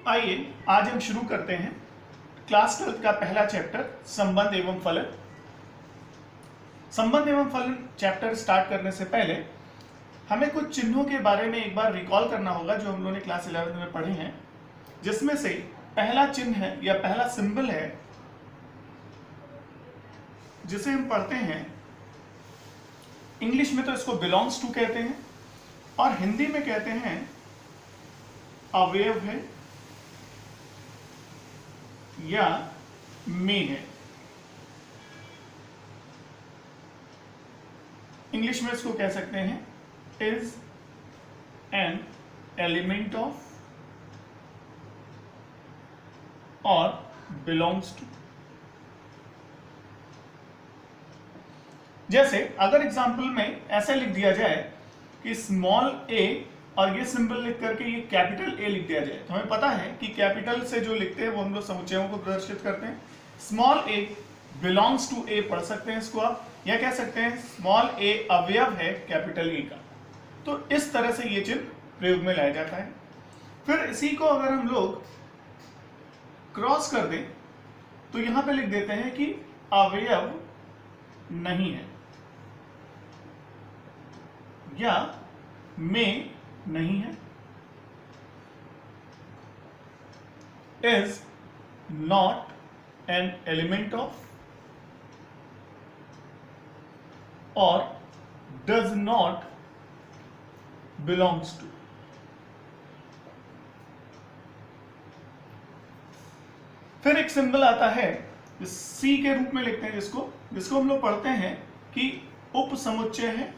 आइए आज हम शुरू करते हैं क्लास 12 का पहला चैप्टर संबंध एवं फलन। संबंध एवं फलन चैप्टर स्टार्ट करने से पहले हमें कुछ चिन्हों के बारे में एक बार रिकॉल करना होगा जो हम लोगों ने क्लास 11 में पढ़े हैं, जिसमें से पहला चिन्ह है या पहला सिंबल है जिसे हम पढ़ते हैं। इंग्लिश में तो इसको बिलोंग्स टू कहते हैं और हिंदी में कहते हैं अवयव है या में है। इंग्लिश में इसको कह सकते हैं इज एन एलिमेंट ऑफ और बिलोंग्स टू। जैसे अगर एग्जाम्पल में ऐसे लिख दिया जाए कि स्मॉल ए और ये सिंबल लिख करके ये कैपिटल ए लिख दिया जाए, तो हमें पता है कि कैपिटल से जो लिखते हैं वो हम लोग समुच्चयों को प्रदर्शित करते हैं। स्मॉल ए बिलोंग्स टू ए पढ़ सकते हैं इसको आप, या कह सकते हैं स्मॉल ए अवयव है कैपिटल ए का। तो इस तरह से ये चिन्ह प्रयोग में लाया जाता है। फिर इसी को अगर हम लोग क्रॉस कर दें तो यहां पे लिख देते हैं कि अवयव नहीं है या में नहीं है, is not an element of और डज नॉट बिलोंग्स टू। फिर एक सिंबल आता है सी के रूप में लिखते हैं जिसको हम लोग पढ़ते हैं कि उप समुच्चय है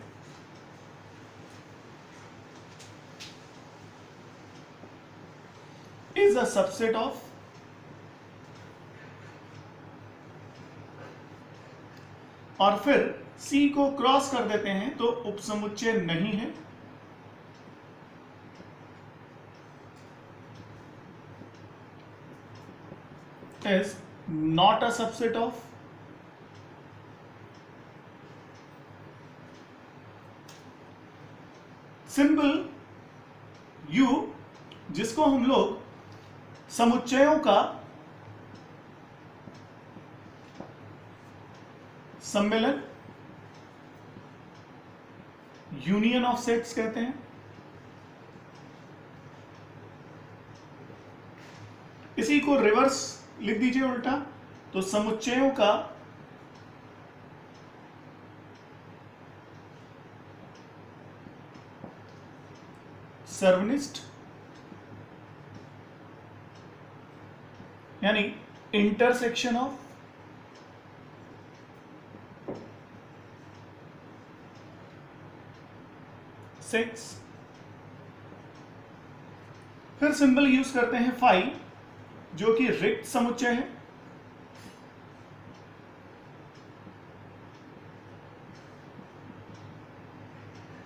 is a subset of और फिर C को क्रॉस कर देते हैं तो उपसमुच्चय नहीं है, is not a subset of symbol U जिसको हम लोग समुच्चयों का सम्मेलन यूनियन ऑफ सेट्स कहते हैं। इसी को रिवर्स लिख दीजिए उल्टा, तो समुच्चयों का सर्वनिष्ठ यानी इंटरसेक्शन ऑफ सेट्स। फिर सिंबल यूज करते हैं फाई जो कि रिक्त समुच्चय है,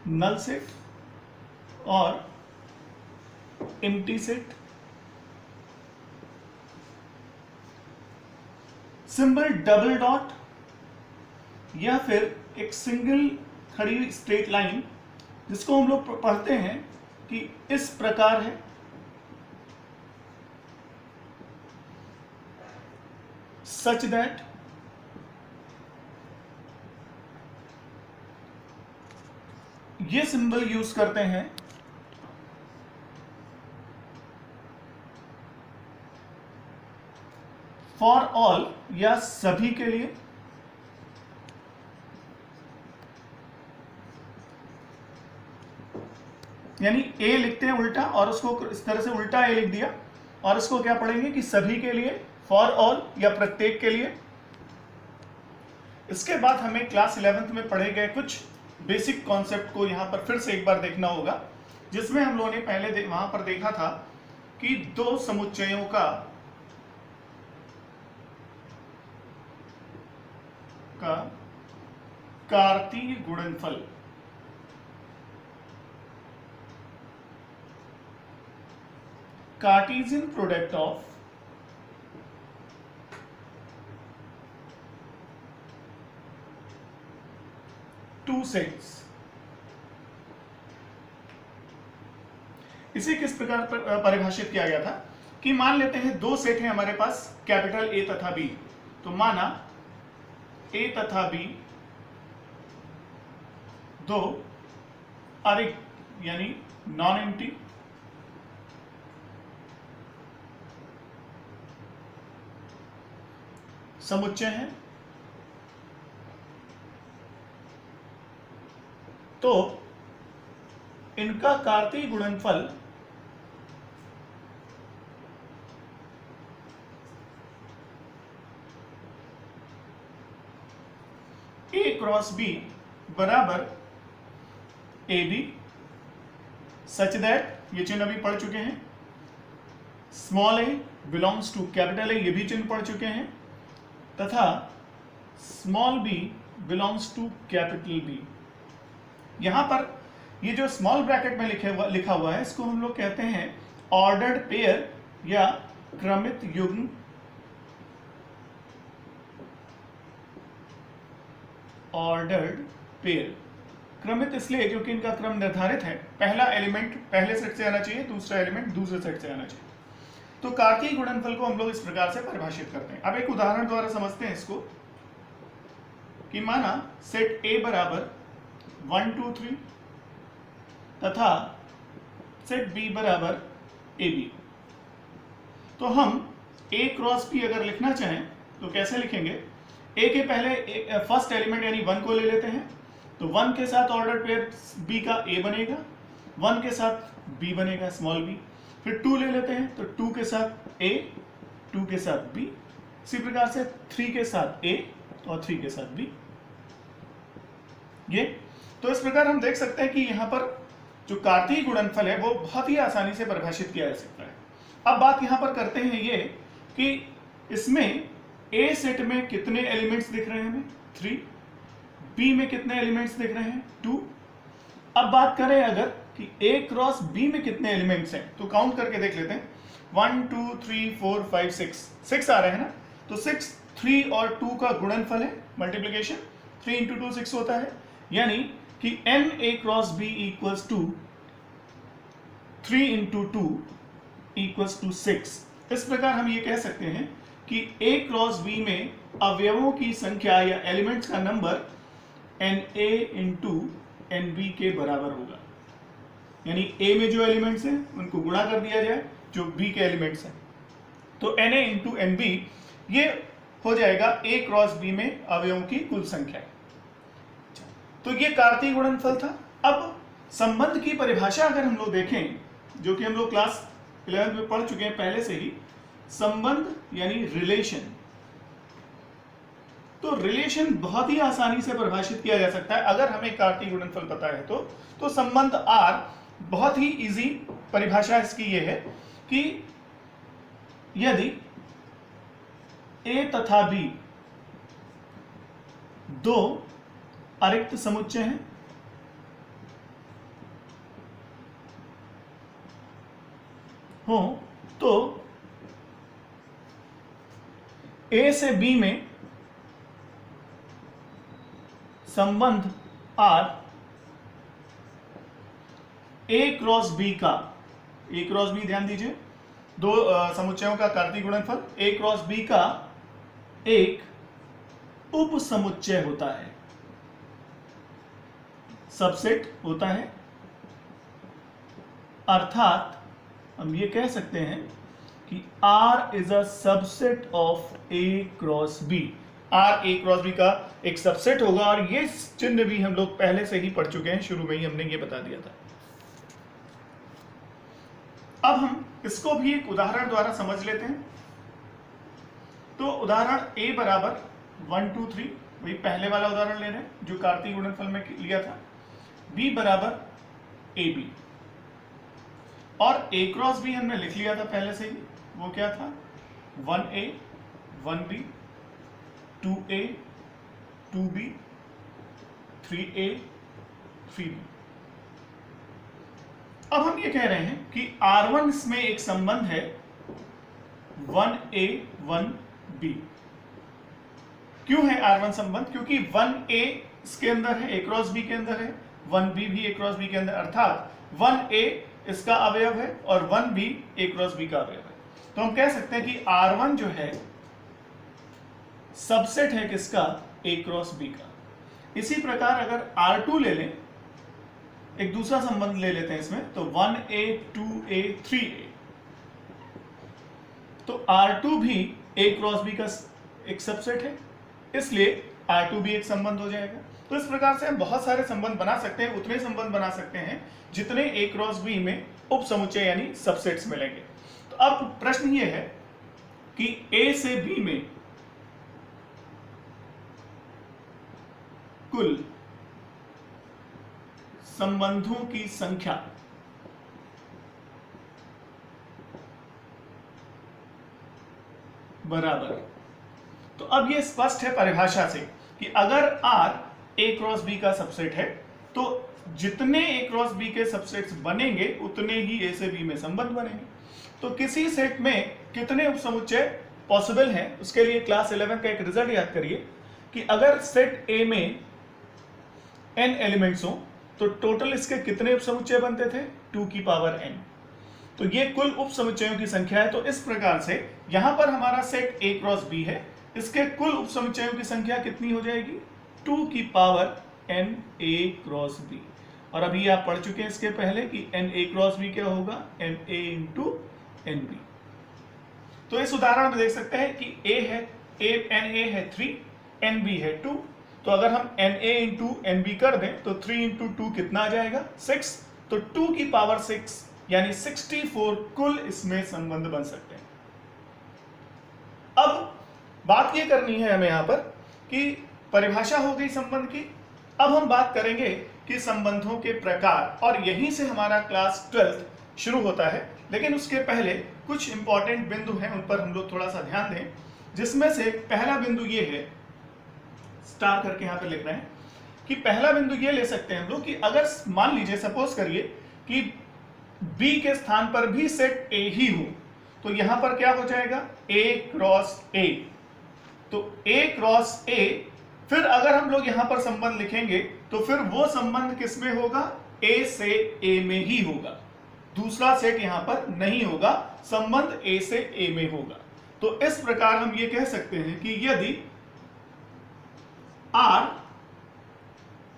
नल सेट और empty set. Symbol double dot या फिर एक सिंगल खड़ी स्ट्रेट लाइन जिसको हम लोग पढ़ते हैं कि इस प्रकार है, सच दैट। ये सिंबल यूज करते हैं फॉर ऑल या सभी के लिए, यानी ए लिखते हैं उल्टा और उसको इस तरह से उल्टा ए लिख दिया और इसको क्या पढ़ेंगे कि सभी के लिए, फॉर ऑल या प्रत्येक के लिए। इसके बाद हमें क्लास 11th में पढ़े गए कुछ बेसिक कॉन्सेप्ट को यहां पर फिर से एक बार देखना होगा, जिसमें हम लोगों ने पहले वहां पर देखा था कि दो समुच्चयों का कार्तीय गुणनफल Cartesian product of two sets. इसे किस प्रकार परिभाषित किया गया था कि मान लेते हैं दो सेट है हमारे पास, कैपिटल ए तथा बी। तो माना ए तथा बी दो अरिक्त यानी नॉन एम्प्टी समुच्चय है, तो इनका कार्तीय गुणनफल ए क्रॉस बी बराबर ए बी, सच दैट, ये चिन्ह अभी पढ़ चुके हैं, small A belongs to capital A, ये भी चिन्ह पढ़ चुके हैं, तथा small B belongs to capital B. यहां पर ये जो स्मॉल ब्रैकेट में लिखा हुआ है, इसको हम लोग कहते हैं ऑर्डर्ड पेयर या क्रमित युग्म। ऑर्डर्ड पेयर क्रमित इसलिए क्योंकि इनका क्रम निर्धारित है, पहला एलिमेंट पहले सेट से आना चाहिए, दूसरा एलिमेंट दूसरे सेट से आना चाहिए। तो कार्तीय गुणनफल को हम लोग इस प्रकार से परिभाषित करते हैं। अब एक उदाहरण द्वारा समझते हैं इसको, कि माना सेट ए बराबर 1 2 3 तथा सेट बी बराबर ए बी। तो हम ए क्रॉस बी अगर लिखना चाहें तो कैसे लिखेंगे? ए के पहले फर्स्ट एलिमेंट यानी 1 को ले लेते हैं, तो 1 के साथ ऑर्डर पेयर बी का ए बनेगा, 1 के साथ बी बनेगा स्मॉल बी, फिर 2 ले लेते हैं तो 2 के साथ ए, 2 के साथ बी, इसी प्रकार से 3 के साथ ए और 3 के साथ बी। ये तो इस प्रकार हम देख सकते हैं कि यहां पर जो कार्तीय गुणनफल है वो बहुत ही आसानी से परिभाषित किया जा सकता है। अब बात यहां पर करते हैं ये कि इसमें ए सेट में कितने एलिमेंट्स दिख रहे हैं हमें? 3, बी में कितने एलिमेंट्स दिख रहे हैं? 2। अब बात करें अगर कि ए क्रॉस बी में कितने एलिमेंट्स हैं, तो काउंट करके देख लेते हैं। 1 2 3 4 5 6 आ रहे हैं ना, तो 6 3 और 2 का गुणनफल है, मल्टीप्लीकेशन, 3 इंटू 2 6 होता है, यानी कि n a cross b equals to 3 into 2 equals to 6। इस प्रकार हम ये कह सकते हैं कि a क्रॉस b में अवयवों की संख्या या एलिमेंट्स का नंबर na इंटू nb के बराबर होगा, यानी a में जो एलिमेंट्स हैं उनको गुणा कर दिया जाए जो b के एलिमेंट्स हैं, तो na इंटू nb ये हो जाएगा a क्रॉस b में अवयवों की कुल संख्या। तो ये कार्तीय गुणनफल था। अब संबंध की परिभाषा अगर हम लोग देखें, जो कि हम लोग क्लास 11 में पढ़ चुके हैं पहले से ही, संबंध यानी रिलेशन। तो रिलेशन बहुत ही आसानी से परिभाषित किया जा सकता है अगर हमें कार्तीय गुणनफल पता है तो संबंध R बहुत ही इजी परिभाषा इसकी ये है कि यदि A तथा B दो अरिक्त समुच्चय हैं हो, तो A से B में संबंध R A क्रॉस B का, A क्रॉस B ध्यान दीजिए, दो समुच्चयों का कार्तीय गुणनफल A क्रॉस B का एक उप समुच्चय होता है, सबसेट होता है। अर्थात हम ये कह सकते हैं कि R is a subset of A cross B। R A cross B का एक सबसेट होगा, और ये चिन्ह भी हम लोग पहले से ही पढ़ चुके हैं, शुरू में ही हमने ये बता दिया था। अब हम इसको भी एक उदाहरण द्वारा समझ लेते हैं। तो उदाहरण A बराबर 1 2 3, वही पहले वाला उदाहरण ले रहे हैं जो कार्तीय गुणनफल में लिया था। B बराबर AB, और A क्रॉस B हमने लिख लिया था पहले से ही, वो क्या था? 1A 1B 2A 2B 3A 3B। अब हम ये कह रहे हैं कि R1 इसमें एक संबंध है 1A 1B। क्यों है R1 संबंध? क्योंकि 1A इसके अंदर है, A क्रॉस B के अंदर है, 1B भी A क्रॉस B के अंदर, अर्थात 1A इसका अवयव है और 1B A क्रॉस B का अवयव है। तो हम कह सकते हैं कि R1 जो है सबसेट है किसका, A क्रॉस B का। इसी प्रकार अगर R2 ले लें, एक दूसरा संबंध ले लेते हैं इसमें, तो 1A 2A 3A, तो R2 भी A क्रॉस B का एक सबसेट है, इसलिए R2 भी एक संबंध हो जाएगा। तो इस प्रकार से हम बहुत सारे संबंध बना सकते हैं, उतने संबंध बना सकते हैं जितने A क्रॉस B में उप समुच्चय यानी सबसेट्स मिलेंगे। तो अब प्रश्न ये है कि A से B में कुल संबंधों की संख्या बराबर। तो अब यह स्पष्ट है परिभाषा से कि अगर R A क्रॉस B का सबसेट है तो जितने A क्रॉस B के सबसेट्स बनेंगे उतने ही A से B में संबंध बनेंगे। तो किसी सेट में कितने उपसमुच्चय पॉसिबल हैं, उसके लिए क्लास 11 का एक रिजल्ट याद करिए कि अगर सेट A में n एलिमेंट्स हो तो टोटल इसके कितने उपसमुच्चय बनते थे, 2 की पावर n। तो ये कुल उपसमुच्चयों की संख्या है। तो इस प्रकार से यहां पर हमारा सेट A क्रॉस B है, इसके कुल उपसमुच्चयों की संख्या कितनी हो जाएगी, 2 की power n A cross B। और अभी आप पढ़ चुके हैं इसके पहले कि n A क्रॉस B क्या होगा, n A into n B। तो इस उदाहरण में देख सकते हैं कि n A है 3, n B है 2। तो अगर हम n A into n B कर दें तो 3 इंटू 2 कितना आ जाएगा, 6। तो 2 की पावर 6 यानी 64 कुल इसमें संबंध बन सकते हैं। अब बात ये करनी है हमें यहां पर कि परिभाषा हो गई संबंध की। अब हम बात करेंगे कि संबंधों के प्रकार, और यहीं से हमारा क्लास 12 शुरू होता है। लेकिन उसके पहले कुछ इंपॉर्टेंट बिंदु हैं, उन पर हम लोग थोड़ा सा ध्यान दें, जिसमें से पहला बिंदु ये है, स्टार करके यहां पे लिख रहे हैं कि पहला बिंदु ये ले सकते हैं हम लोग कि अगर मान लीजिए सपोज करिए कि B के स्थान पर भी सेट A ही हो तो यहां पर क्या हो जाएगा, A क्रॉस A। तो A क्रॉस A, फिर अगर हम लोग यहां पर संबंध लिखेंगे तो फिर वो संबंध किसमें होगा, A से A में ही होगा, दूसरा सेट यहां पर नहीं होगा, संबंध A से A में होगा। तो इस प्रकार हम ये कह सकते हैं कि यदि R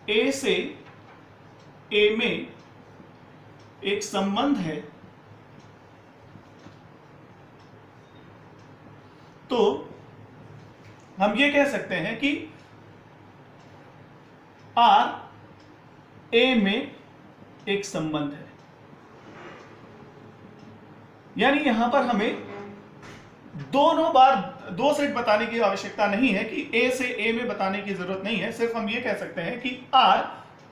A से A में एक संबंध है तो हम ये कह सकते हैं कि R A में एक संबंध है। यानी यहां पर हमें दोनों बार दो सेट बताने की आवश्यकता नहीं है कि A से A में बताने की जरूरत नहीं है, सिर्फ हम ये कह सकते हैं कि R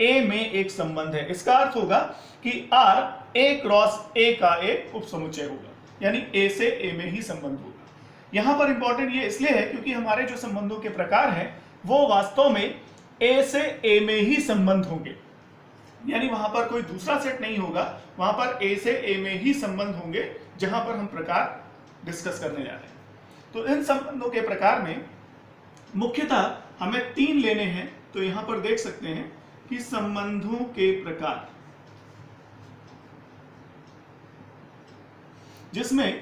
A में एक संबंध है। इसका अर्थ होगा कि R A क्रॉस A का एक उपसमुच्चय होगा, यानी A से A में ही संबंध होगा। यहां पर इंपॉर्टेंट ये इसलिए है क्योंकि हमारे जो संबंधों के प्रकार हैं वो वास्तव में A से A में ही संबंध होंगे, यानी वहां पर कोई दूसरा सेट नहीं होगा, वहां पर A से A में ही संबंध होंगे जहां पर हम प्रकार डिस्कस करने जा रहे हैं। तो इन संबंधों के प्रकार में मुख्यतः हमें 3 लेने हैं। तो यहां पर देख सकते हैं कि संबंधों के प्रकार, जिसमें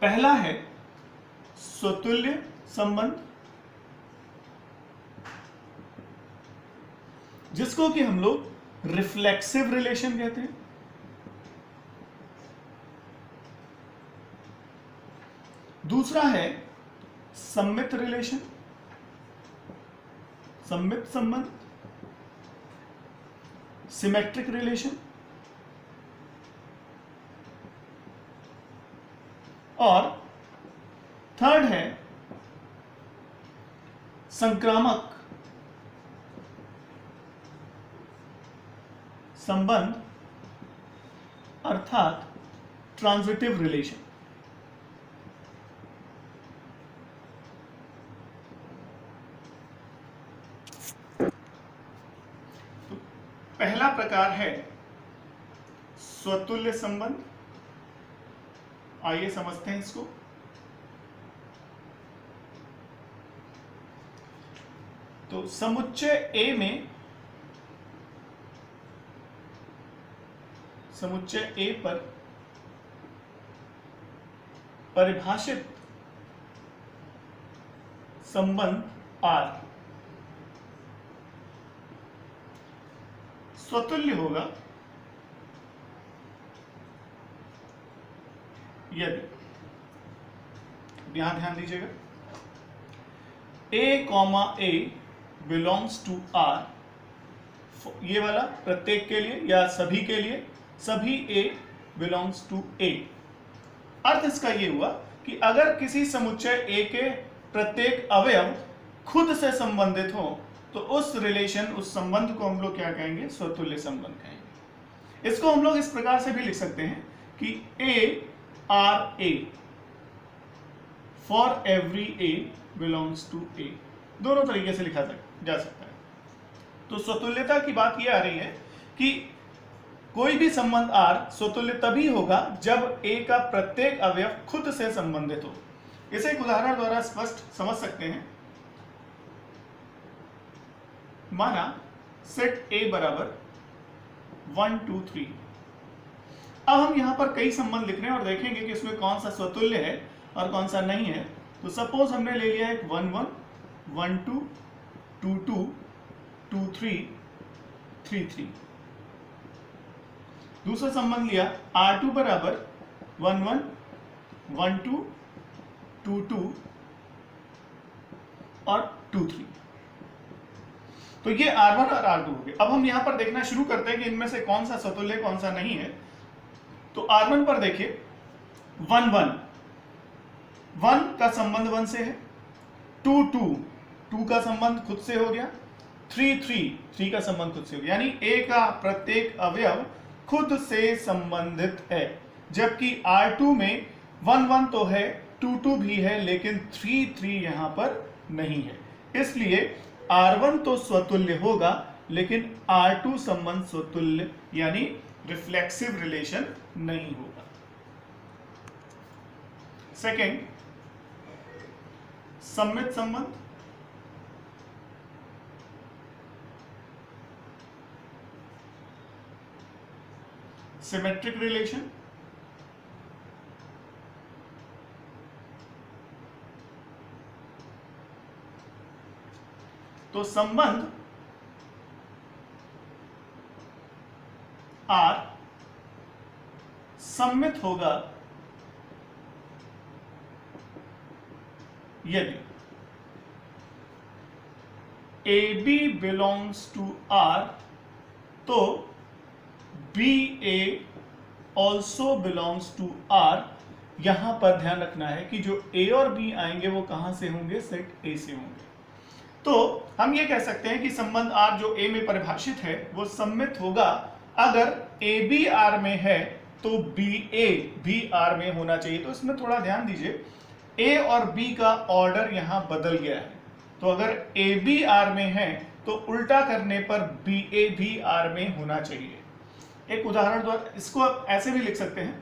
पहला है स्वतुल्य संबंध, जिसको कि हम लोग रिफ्लेक्सिव रिलेशन कहते हैं। दूसरा है सम्मित रिलेशन, सम्मित संबंध, सिमेट्रिक रिलेशन। और थर्ड है संक्रामक संबंध अर्थात ट्रांजिटिव रिलेशन। पहला प्रकार है स्वतुल्य संबंध। आइए समझते हैं इसको। तो समुच्चय A में, समुच्चय A पर परिभाषित संबंध R स्वतुल्य होगा यदि, यहां ध्यान दीजिएगा, A, बिलोंग्स टू R, ये वाला प्रत्येक के लिए या सभी के लिए, सभी A बिलोंग्स टू A। अर्थ इसका ये हुआ कि अगर किसी समुच्चय A के प्रत्येक अवयव खुद से संबंधित हो तो उस रिलेशन, उस संबंध को हम लोग क्या कहेंगे? स्वतुल्य संबंध कहेंगे। इसको हम लोग इस प्रकार से भी लिख सकते हैं कि A for every A belongs to A, दोनों तरीके से लिखा जा सकता है। तो स्वतुल्यता की बात यह आ रही है कि कोई भी संबंध R स्वतुल्य तभी होगा जब A का प्रत्येक अवयव खुद से संबंधित हो। इसे एक उदाहरण द्वारा स्पष्ट समझ सकते हैं। माना सेट A बराबर 1 2 3। अब हम यहां पर कई संबंध लिख रहे हैं और देखेंगे कि इसमें कौन सा स्वतुल्य है और कौन सा नहीं है। तो सपोज हमने ले लिया एक 1 1 1 2 2 2 2 3 3 3। दूसरा संबंध लिया R2 बराबर 1 1 1 2 2 2 और 2 3। तो ये R1 और R2 हो गए। अब हम यहां पर देखना शुरू करते हैं कि इनमें से कौन सा स्वतुल्य कौन सा नहीं है। तो R1 पर देखिए 1 1 1 का संबंध 1 से है, 2 2 2 का संबंध खुद से हो गया, 3 3 3 का संबंध खुद से हो गया, यानी A का प्रत्येक अवयव खुद से संबंधित है। जबकि R2 में 1 1 तो है, 2 2 भी है, लेकिन 3 3 यहां पर नहीं है। इसलिए R1 तो स्वतुल्य होगा लेकिन R2 संबंध स्वतुल्य यानी रिफ्लेक्सिव रिलेशन नहीं होगा। सेकेंड, सममित संबंध। Symmetric relation. तो संबंध R सममित होगा यदि AB बिलोंग्स टू R तो BA also belongs to R। यहां पर ध्यान रखना है कि जो A और B आएंगे वो कहां से होंगे? सेट A से होंगे। तो हम ये कह सकते हैं कि संबंध R जो A में परिभाषित है वो सममित होगा अगर AB R में है तो BA भी R में होना चाहिए। तो इसमें थोड़ा ध्यान दीजिए, A और B का ऑर्डर यहां बदल गया है। तो अगर AB R में है तो उल्टा करने पर BA भी R में होना चाहिए। एक उदाहरण द्वारा इसको आप ऐसे भी लिख सकते हैं,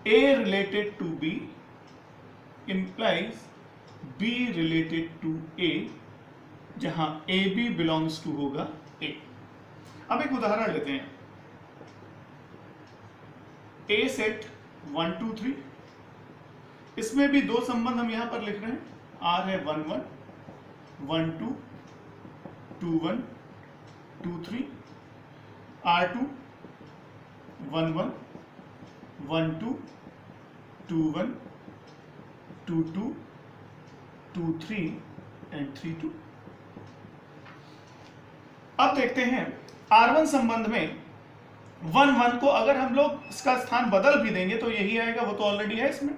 A related to B implies B related to A, जहां AB बिलोंग्स टू होगा A। अब एक उदाहरण लेते हैं, A सेट 1 2 3। इसमें भी दो संबंध हम यहां पर लिख रहे हैं। R है 1 1 1 2 2 1 2 3, R2 1 1 1 2 2 1 2 2 2 3 एंड 3 2। अब देखते हैं R1 संबंध में 1 1 को अगर हम लोग इसका स्थान बदल भी देंगे तो यही आएगा, वो तो ऑलरेडी है इसमें।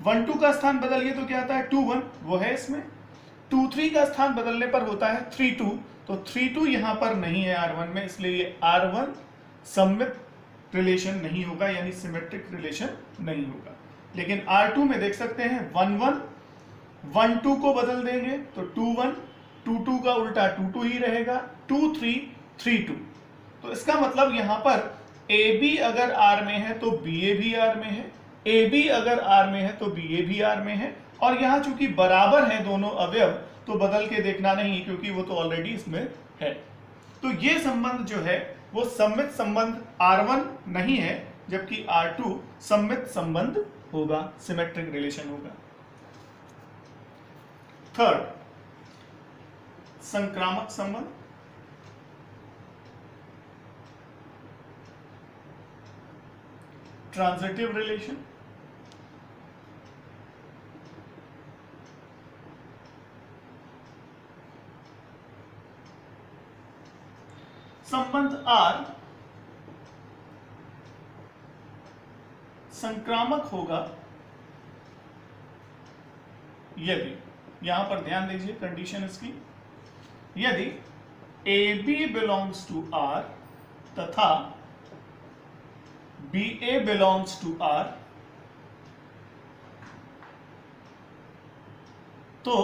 1 2 का स्थान बदलिए तो क्या आता है? 2 1, वो है इसमें। 2 3 का स्थान बदलने पर होता है 3 2, तो 3 2 यहां पर नहीं है R1 में, इसलिए ये R1 सममित रिलेशन नहीं होगा, यानी सिमेट्रिक रिलेशन नहीं होगा। लेकिन R2 में देख सकते हैं 1 1 1 2 को बदल देंगे तो 2 1, 2 2 का उल्टा 2 2 ही रहेगा, 2 3 3 2। तो इसका मतलब यहां पर AB अगर R में है तो BA भी R में है, AB अगर R में है तो BA भी R में है। और यहां चूंकि बराबर है दोनों अवयव तो बदल के देखना नहीं, क्योंकि वो तो ऑलरेडी इसमें है। तो ये संबंध जो है वो सममित संबंध R1 नहीं है, जबकि R2 सममित संबंध होगा, सिमेट्रिक रिलेशन होगा। थर्ड, संक्रामक संबंध। Transitive relation. संबंध R संक्रामक होगा यदि, यहां पर ध्यान दीजिए कंडीशन इसकी, यदि AB बिलोंग्स टू R तथा BA बिलोंग्स टू R, तो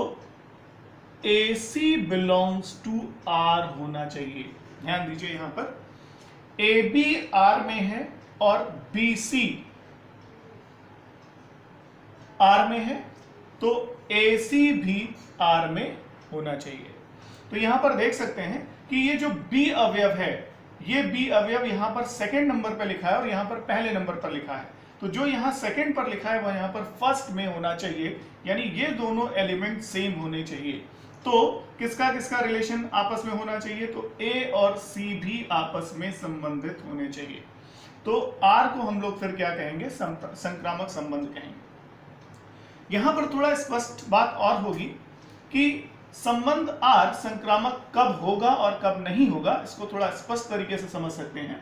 AC बिलोंग्स टू R होना चाहिए। ध्यान दीजिए यहां पर AB R में है और BC R में है, तो AC भी R में होना चाहिए। तो यहां पर देख सकते हैं कि ये जो B अवयव है, ये B अवयव यहां पर सेकंड नंबर पर लिखा है और यहां पर पहले नंबर पर लिखा है। तो जो यहां सेकंड पर लिखा है वह यहां पर फर्स्ट में होना चाहिए, यानी ये दोनों एलिमेंट सेम होने चाहिए। तो किसका किसका रिलेशन आपस में होना चाहिए, तो A और C भी आपस में संबंधित होने चाहिए। तो R को हम लोग फिर क्या कहेंगे, संक्रामक संबंध कहेंगे। यहां पर थोड़ा स्पष्ट बात और होगी कि संबंध R संक्रामक कब होगा और कब नहीं होगा, इसको थोड़ा स्पष्ट तरीके से समझ सकते हैं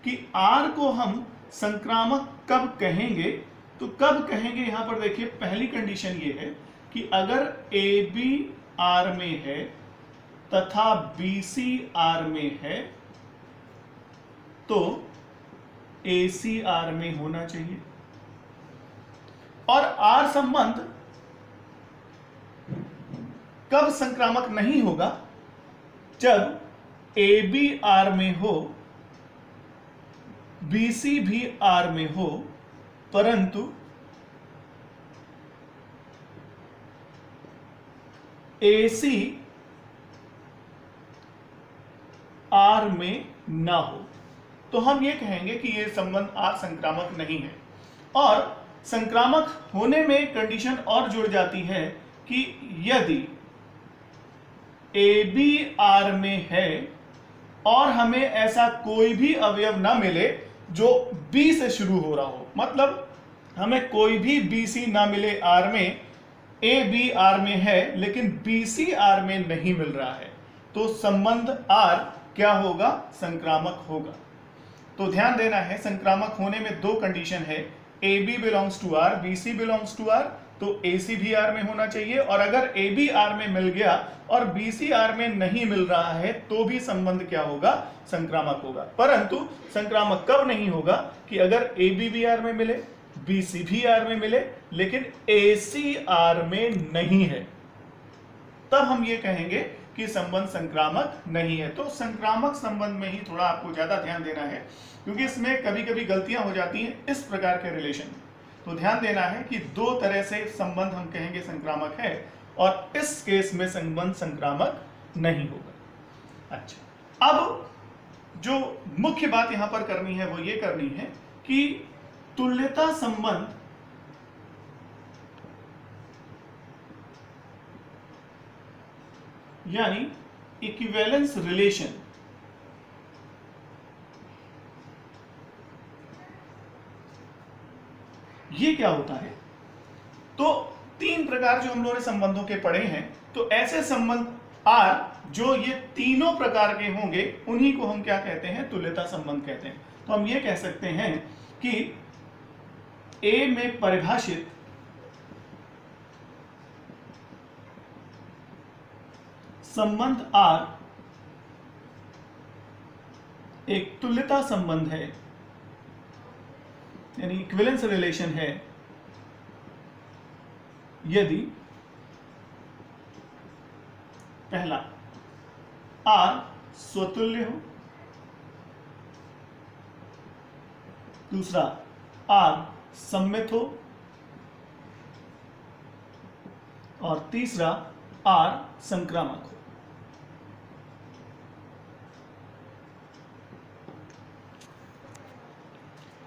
कि R को हम संक्रामक कब कहेंगे। तो कब कहेंगे, यहां पर देखिए पहली कंडीशन ये है कि अगर AB R में है तथा BC R में है तो AC R में होना चाहिए। और R संबंध कब संक्रामक नहीं होगा, जब AB R में हो, BC भी R में हो, परंतु AC R में ना हो, तो हम ये कहेंगे कि ये संबंध R संक्रामक नहीं है। और संक्रामक होने में कंडीशन और जुड़ जाती है कि यदि AB R में है और हमें ऐसा कोई भी अवयव ना मिले जो B से शुरू हो रहा हो, मतलब हमें कोई भी BC ना मिले R में, AB R में है लेकिन BC R में नहीं मिल रहा है, तो संबंध R क्या होगा, संक्रामक होगा। तो ध्यान देना है, संक्रामक होने में दो कंडीशन है, AB belongs to R, BC belongs to R, तो AC भी R में होना चाहिए। और अगर AB R में मिल गया और BC R में नहीं मिल रहा है तो भी संबंध क्या होगा, संक्रामक होगा। परंतु संक्रामक कब नहीं होगा कि अगर AB भी R में मिले, BC भी R में मिले, लेकिन AC R में नहीं है, तब हम ये कहेंगे कि संबंध संक्रामक नहीं है। तो संक्रामक संबंध में ही थोड़ा आपको ज्यादा ध्यान देना है, क्योंकि इसमें कभी कभी गलतियां हो जाती हैं इस प्रकार के रिलेशन में। तो ध्यान देना है कि दो तरह से संबंध हम कहेंगे संक्रामक है, और इस केस में संबंध संक्रामक नहीं होगा। अच्छा, अब जो मुख्य बात यहां पर करनी है वो ये करनी है कि तुल्यता संबंध यानी इक्विवेलेंस रिलेशन ये क्या होता है। तो तीन प्रकार जो हम लोगों ने संबंधों के पढ़े हैं, तो ऐसे संबंध R जो ये तीनों प्रकार के होंगे उन्हीं को हम क्या कहते हैं, तुल्यता संबंध कहते हैं। तो हम ये कह सकते हैं कि A में परिभाषित संबंध R एक तुल्यता संबंध है, यानी इक्विवेलेंस रिलेशन है, यदि पहला R स्वतुल्य हो, दूसरा R सममित हो, और तीसरा R संक्रामक हो।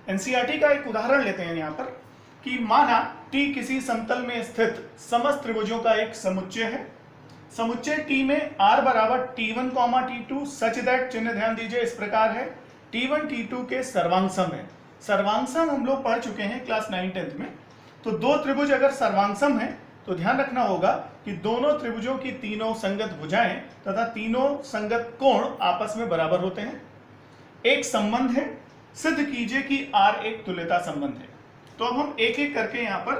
एनसीईआरटी का एक उदाहरण लेते हैं यहाँ पर कि माना टी किसी समतल में स्थित समस्त त्रिभुजों का एक समुच्चय है। समुच्चय टी में r बराबर t1, t2 सच दैट, चिन्ह ध्यान दीजिए इस प्रकार है, t1 t2 के सर्वांगसम है। सर्वांगसम हम लोग पढ़ चुके हैं क्लास 9-10 में। तो दो त्रिभुज अगर सर्वांगसम है तो ध्यान रखना होगा कि दोनों त्रिभुजों की तीनों संगत भुजाएं तथा तीनों संगत कोण आपस में बराबर होते हैं। एक संबंध है, सिद्ध कीजिए कि R एक तुल्यता संबंध है। तो अब हम एक एक करके यहां पर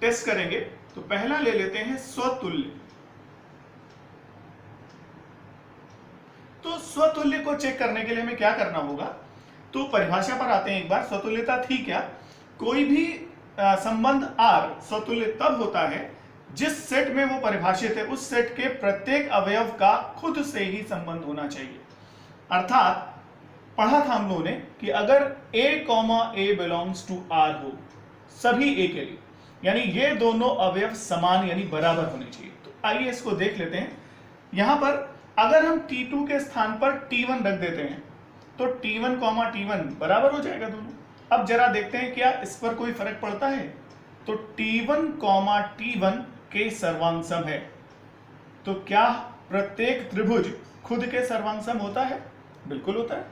टेस्ट करेंगे। तो पहला ले लेते हैं स्वतुल्य। तो स्वतुल्य को चेक करने के लिए हमें क्या करना होगा, तो परिभाषा पर आते हैं एक बार। स्वतुल्यता थी क्या, कोई भी संबंध R स्वतुल्य तब होता है जिस सेट में वो परिभाषित है उस सेट के प्रत्येक अवयव का खुद से ही संबंध होना चाहिए। अर्थात पढ़ा था हम लोगों ने कि अगर a, बिलोंग्स टू R हो सभी a के लिए, यानी ये दोनों अवयव समान यानी बराबर होने चाहिए। तो आइए इसको देख लेते हैं। यहां पर अगर हम t2 के स्थान पर t1 रख देते हैं तो t1, t1 बराबर हो जाएगा दोनों। अब जरा देखते हैं क्या इस पर कोई फर्क पड़ता है। तो t1, t1 के सर्वांगसम है। तो क्या प्रत्येक त्रिभुज खुद के सर्वांगसम होता है? बिल्कुल होता है,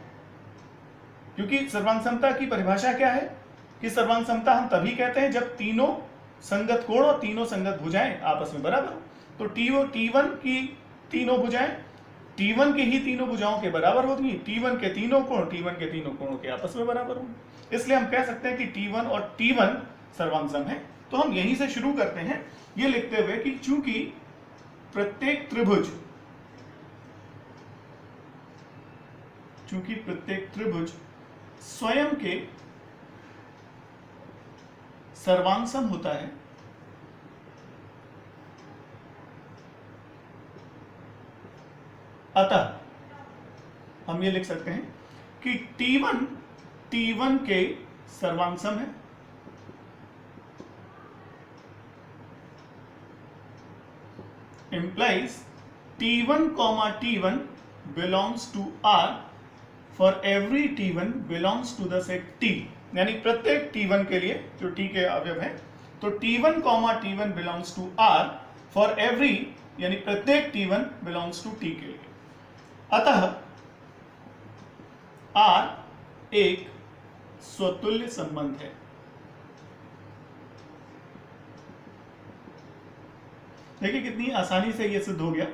क्योंकि सर्वांगसमता की परिभाषा क्या है कि सर्वांगसमता हम तभी कहते हैं जब तीनों संगत कोण और तीनों संगत भुजाएं आपस में बराबर हो। तो t1 की तीनों भुजाएं t1 की ही तीनों भुजाओं के बराबर होती हैं, t1 के तीनों कोण t1 के तीनों कोणों के आपस में बराबर होंगे। इसलिए हम कह सकते हैं कि t1 और t1 सर्वांगसम है। तो हम यहीं से शुरू करते हैं ये लिखते हुए कि चूंकि प्रत्येक त्रिभुज स्वयं के सर्वांगसम होता है, अतः हम ये लिख सकते हैं कि t1 के सर्वांगसम है, implies t1, t1 belongs to R for every t1 belongs to the set T। यानी प्रत्येक t1 के लिए जो t के अवयव है, तो t1, t1 belongs to R for every यानी प्रत्येक t1 belongs to T के लिए। अतः R एक स्वतुल्य संबंध है। देखिए कितनी आसानी से यह सिद्ध हो गया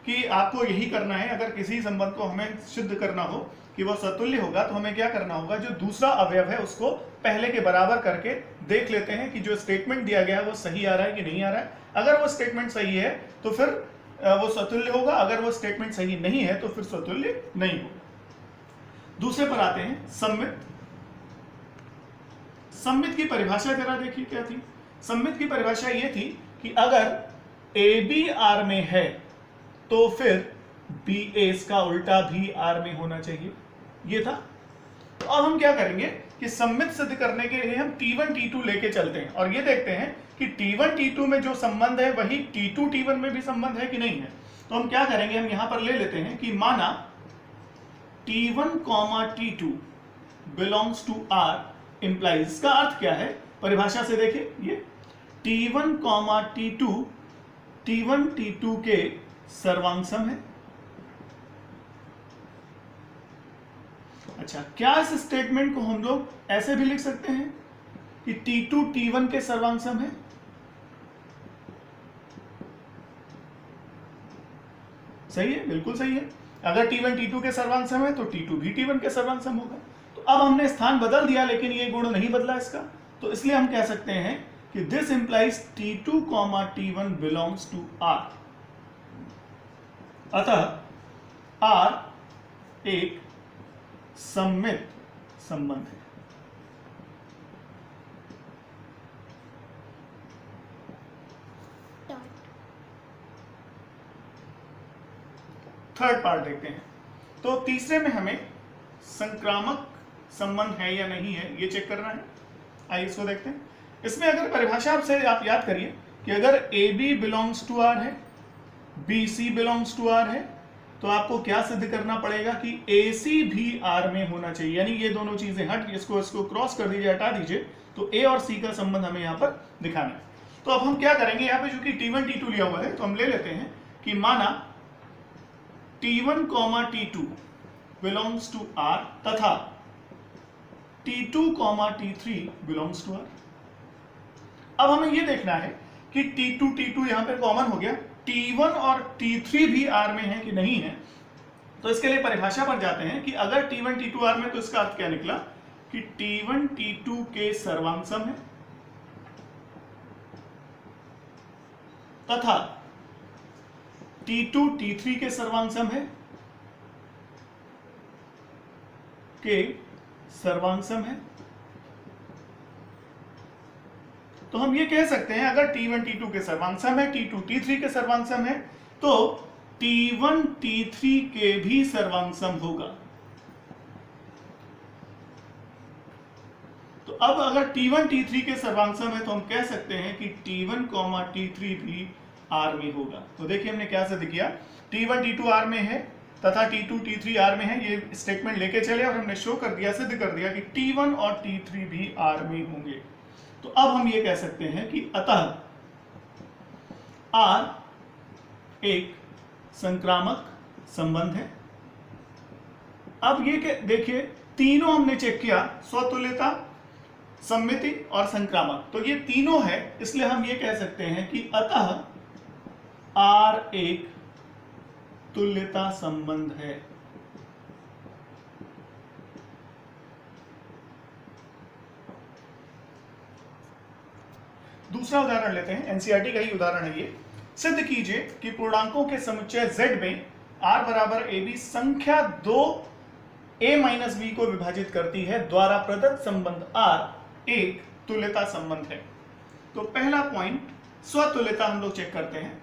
कि आपको यही करना है। अगर किसी संबंध को हमें सिद्ध करना हो कि वह स्वतुल्य होगा तो हमें क्या करना होगा, जो दूसरा अवयव है उसको पहले के बराबर करके देख लेते हैं कि जो स्टेटमेंट दिया गया है वो सही आ रहा है कि नहीं आ रहा है। अगर वो स्टेटमेंट सही है तो फिर वो स्वतुल्य होगा, अगर वो स्टेटमेंट सही नहीं है तो फिर स्वतुल्य नहीं होगा। दूसरे पर आते हैं सममित। सममित की परिभाषा जरा देखिए क्या थी। सममित की परिभाषा ये थी कि अगर AB R में है तो फिर BA इसका उल्टा भी R में होना चाहिए, ये था। तो अब हम क्या करेंगे कि सममित सिद्ध करने के लिए हम T1 T2 लेके चलते हैं और ये देखते हैं कि T1 T2 में जो संबंध है वही T2 T1 में भी संबंध है कि नहीं है। तो हम क्या करेंगे, हम यहां पर ले लेते हैं कि माना T1, T2 belongs to R implies, इसका अर्थ क्या है परिभाषा से देखिए, ये T1, T1 T2 के सर्वांगसम है। अच्छा, क्या इस स्टेटमेंट को हम लोग ऐसे भी लिख सकते हैं कि T2 T1 के सर्वांगसम है? सही है, बिल्कुल सही है। अगर T1 T2 के सर्वांगसम है तो T2 भी T1 के सर्वांगसम होगा। तो अब हमने स्थान बदल दिया लेकिन ये गुण नहीं बदला इसका, तो इसलिए हम कह सकते हैं कि this implies T2, T1 belongs to R। अतः R एक सममित संबंध है। थर्ड पार्ट देखते हैं। तो तीसरे में हमें संक्रामक संबंध है या नहीं है ये चेक करना है। आइए इसको देखते हैं। इसमें अगर परिभाषा से आप याद करिए कि अगर AB बिलोंग्स टू R है, BC बिलोंग्स टू R है, तो आपको क्या सिद्ध करना पड़ेगा कि AC भी R में होना चाहिए, यानी ये दोनों चीजें हट, इसको क्रॉस कर दीजिए, हटा दीजिए, तो A और C का संबंध हमें यहाँ पर दिखाना है। तो अब हम क्या करेंगे, यहाँ पे जो कि T1 T2 लिया हुआ है, तो हम ले लेते हैं कि माना T1, T2 belongs to R तथा T2, T3 belongs to R। अब हमें ये देखना है कि T2 यहां पे कॉमन हो गया, T1 और T3 भी R में है कि नहीं है। तो इसके लिए परिभाषा पर जाते हैं कि अगर T1 T2 R में, तो इसका अर्थ क्या निकला कि T1 T2 के सर्वांग सम है तथा T2 T3 के सर्वांग सम है तो हम ये कह सकते हैं अगर T1 T2 के सर्वांग सम है, T2 T3 के सर्वांग सम है, तो T1 T3 के भी सर्वांग सम होगा। तो अब अगर T1 T3 के सर्वांग सम है, तो हम कह सकते हैं कि T1, T3 भी R में होगा। तो देखिए हमने क्या सिद्ध किया, T1 T2 R में है तथा T2 T3 R में है, ये स्टेटमेंट लेके चले और हमने शो कर दिया, सिद्ध कर दिया कि T1 और T3 भी R में होंगे। तो अब हम ये कह सकते हैं कि अतः R एक संक्रामक संबंध है। अब ये देखिए तीनों हमने चेक किया, स्वतुल्यता, सममिति और संक्रामक, तो ये तीनों है, इसलिए हम ये कह सकते हैं कि अतः R एक तुल्यता संबंध है। दूसरा उदाहरण लेते हैं, एनसीईआरटी का ही उदाहरण है ये। सिद्ध कीजिए कि पूर्णांकों के समुच्चय Z में R बराबर AB संख्या 2 A माइनस B को विभाजित करती है द्वारा प्रदत्त संबंध R एक तुल्यता संबंध है। तो पहला पॉइंट, स्वतुल्यता हम लोग चेक करते हैं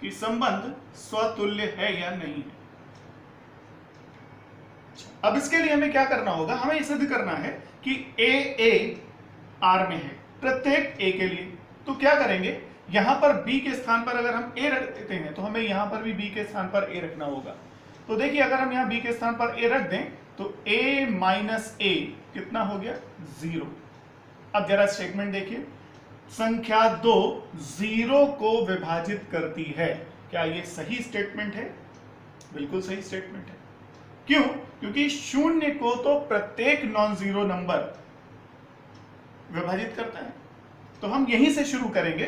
कि संबंध स्वतुल्य है या नहीं है। अब इसके लिए हमें क्या करना होगा, हमें सिद्ध करना है कि A R में है प्रत्येक A के लिए। तो क्या करेंगे, यहां पर B के स्थान पर अगर हम A रख देते हैं, तो हमें यहां पर भी B के स्थान पर A रखना होगा। तो देखिए अगर हम यहां B के स्थान पर A रख दें, तो A माइनस A कितना हो गया, 0। अब जरा स्टेटमेंट देखिए, संख्या 2 0 को विभाजित करती है। क्या ये सही स्टेटमेंट है? बिल्कुल सही स्टेटमेंट है। क्यों? क्योंकि शून्य को तो प्रत्येक नॉन जीरो नंबर विभाजित करता है। तो हम यहीं से शुरू करेंगे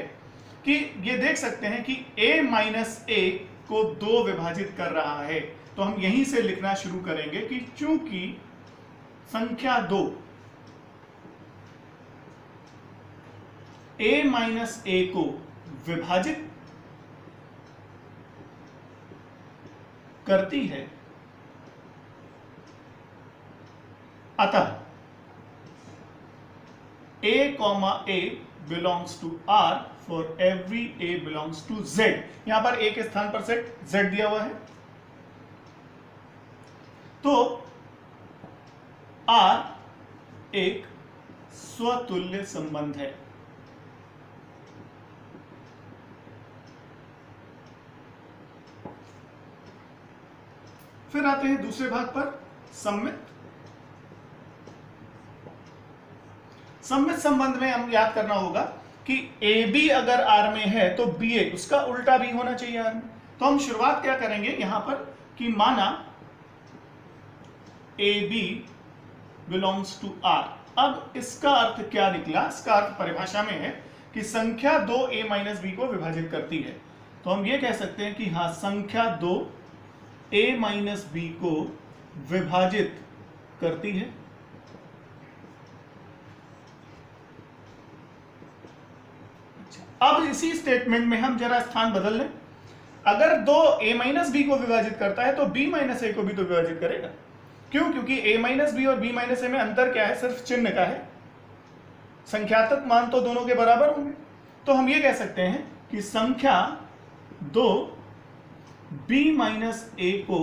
कि ये देख सकते हैं कि A माइनस A को 2 विभाजित कर रहा है। तो हम यहीं से लिखना शुरू करेंगे कि चूंकि संख्या 2 A माइनस A को विभाजित करती है, अतः A, belongs to R for every A belongs to Z। यहां पर A के स्थान पर सेट Z दिया हुआ है, तो R एक स्वतुल्य संबंध है। फिर आते हैं दूसरे भाग पर, सममित। सममित संबंध में हम याद करना होगा कि AB अगर R में है तो BA उसका उल्टा भी होना चाहिए R में। तो हम शुरुआत क्या करेंगे यहां पर कि माना AB belongs to R। अब इसका अर्थ क्या निकला, इसका अर्थ परिभाषा में है कि संख्या 2 A माइनस B को विभाजित करती है। तो हम ये कह सकते हैं कि हाँ, संख्या 2 A माइनस B को विभाजित करती है। अब इसी स्टेटमेंट में हम जरा स्थान बदल लें। अगर 2 A माइनस B को विभाजित करता है तो B माइनस A को भी तो विभाजित करेगा। क्यों? क्योंकि A माइनस B और B माइनस A में अंतर क्या है, सिर्फ चिन्ह का है। संख्यात्मक मान तो दोनों के बराबर होंगे। तो हम ये कह सकते हैं कि संख्या 2 B माइनस A को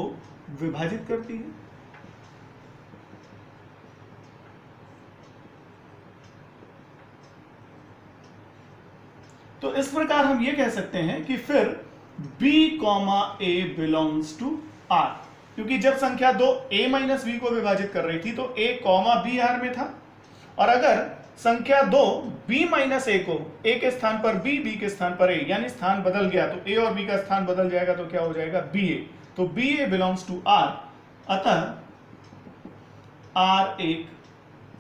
विभाजित करती है। तो इस प्रकार हम ये कह सकते हैं कि फिर B comma A belongs to R, क्योंकि जब संख्या 2 a माइनस बी को विभाजित कर रही थी तो a कॉमा बी आर में था, और अगर संख्या 2 b माइनस ए को a के स्थान पर b, b के स्थान पर a, यानी स्थान बदल गया तो a और b का स्थान बदल जाएगा तो क्या हो जाएगा ba, तो ba बिलोंग्स टू r, अतः r एक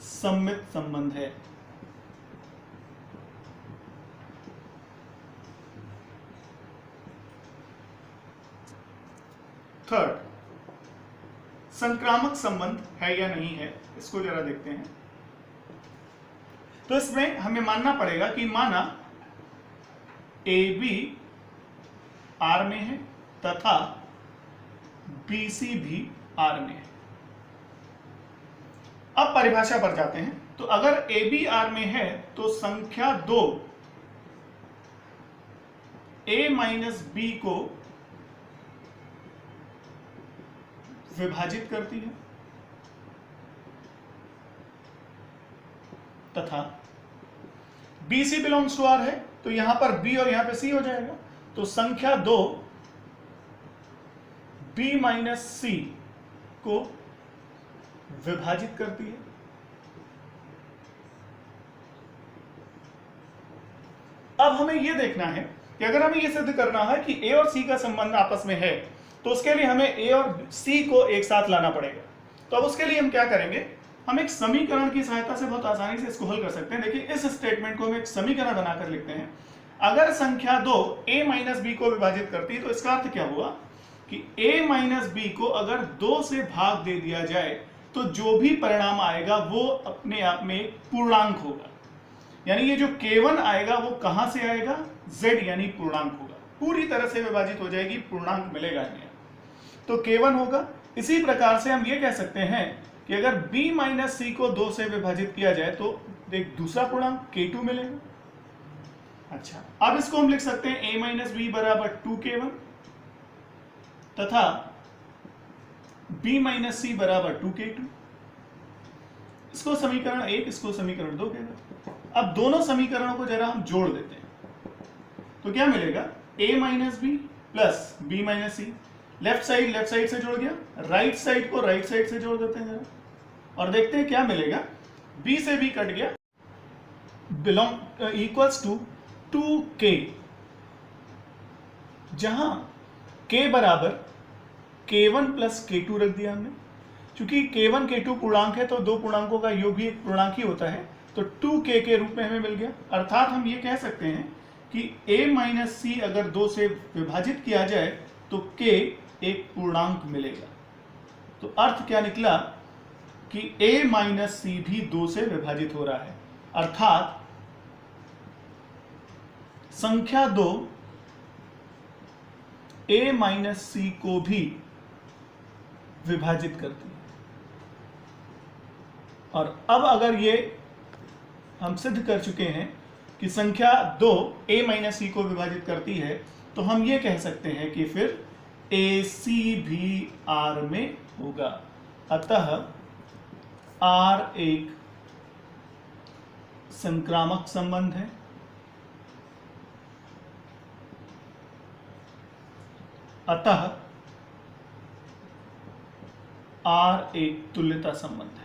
सममित संबंध है। थर्ड, संक्रामक संबंध है या नहीं है, इसको जरा देखते हैं। तो इसमें हमें मानना पड़ेगा कि माना ए बी आर में है तथा बी सी भी आर में है। अब परिभाषा पर जाते हैं। तो अगर ए बी आर में है तो संख्या 2 a माइनस बी को विभाजित करती है तथा B C belongs to R है, तो यहां पर b और यहां पे c हो जाएगा, तो संख्या 2 b माइनस सी को विभाजित करती है। अब हमें यह देखना है कि अगर हमें यह सिद्ध करना है कि a और c का संबंध आपस में है तो उसके लिए हमें a और c को एक साथ लाना पड़ेगा। तो अब उसके लिए हम क्या करेंगे, हम एक समीकरण की सहायता से बहुत आसानी से इसको हल कर सकते हैं। देखिए इस स्टेटमेंट को हम एक समीकरण बनाकर लिखते हैं। अगर संख्या 2 a माइनस बी को विभाजित करती है तो इसका अर्थ क्या हुआ कि a माइनस बी को अगर 2 से भाग दे दिया जाए तो जो भी परिणाम आएगा वो अपने आप में एक पूर्णांक होगा, यानी ये जो k1 आएगा वो कहां से आएगा, z यानी पूर्णांक होगा, पूरी तरह से विभाजित हो जाएगी, पूर्णांक मिलेगा नहीं, तो k1 होगा। इसी प्रकार से हम ये कह सकते हैं कि अगर b माइनस सी को 2 से विभाजित किया जाए तो एक दूसरा पूर्णांक k2 मिलेगा। अच्छा, अब इसको हम लिख सकते हैं a माइनस बी बराबर 2k1 तथा b माइनस सी बराबर 2k2। इसको समीकरण 1, इसको समीकरण 2 कहते हैं। अब दोनों समीकरणों को जरा हम जोड़ देते हैं तो क्या मिलेगा, a minus b plus b minus c, left side से जोड़ गया, राइट साइड को राइट साइड से जोड़ देते हैं जरा और देखते हैं क्या मिलेगा। b से b कट गया, बिलोंग इक्वल्स टू 2k, जहां k बराबर k1 प्लस k2 रख दिया हमने। चूंकि k1 k2 पूर्णांक है तो दो पूर्णांकों का योग भी एक पूर्णांक ही होता है, तो 2k के रूप में हमें मिल गया। अर्थात हम ये कह सकते हैं कि a माइनस सी अगर 2 से विभाजित किया जाए तो k एक पूर्णांक मिलेगा। तो अर्थ क्या निकला कि a माइनस सी भी 2 से विभाजित हो रहा है, अर्थात संख्या 2 a माइनस सी को भी विभाजित करती है। और अब अगर ये हम सिद्ध कर चुके हैं कि संख्या 2 a माइनस सी को विभाजित करती है तो हम ये कह सकते हैं कि फिर AC भी R में होगा, अतः R एक संक्रामक संबंध है। अतः R एक तुल्यता संबंध है।